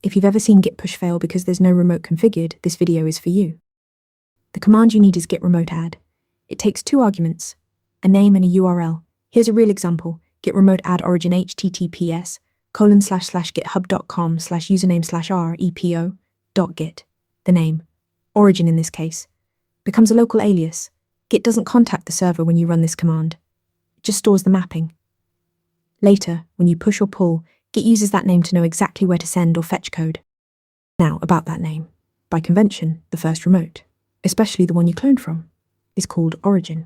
If you've ever seen Git push fail because there's no remote configured, this video is for you. The command you need is git remote add. It takes two arguments, a name and a URL. Here's a real example: git remote add origin https://github.com/username/r/epo.git. The name, origin in this case, becomes a local alias. Git doesn't contact the server when you run this command. It just stores the mapping. Later, when you push or pull, Git uses that name to know exactly where to send or fetch code. Now, about that name. By convention, the first remote, especially the one you cloned from, is called origin.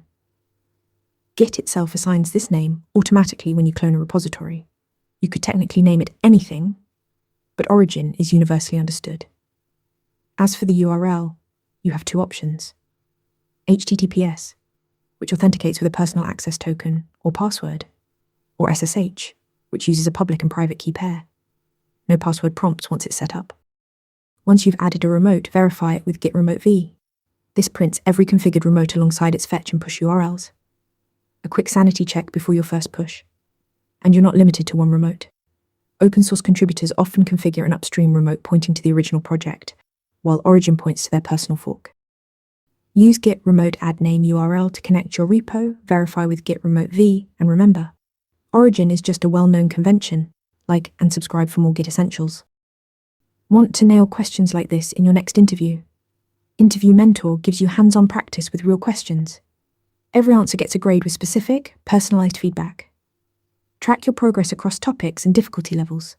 Git itself assigns this name automatically when you clone a repository. You could technically name it anything, but origin is universally understood. As for the URL, you have two options: HTTPS, which authenticates with a personal access token or password, or SSH, which uses a public and private key pair. No password prompts once it's set up. Once you've added a remote, verify it with git remote v. This prints every configured remote alongside its fetch and push URLs. A quick sanity check before your first push. And you're not limited to one remote. Open source contributors often configure an upstream remote pointing to the original project, while origin points to their personal fork. Use git remote add name URL to connect your repo, verify with git remote v, and remember, origin is just a well-known convention. Like and subscribe for more Git essentials. Want to nail questions like this in your next interview? Interview Mentor gives you hands-on practice with real questions. Every answer gets a grade with specific, personalized feedback. Track your progress across topics and difficulty levels.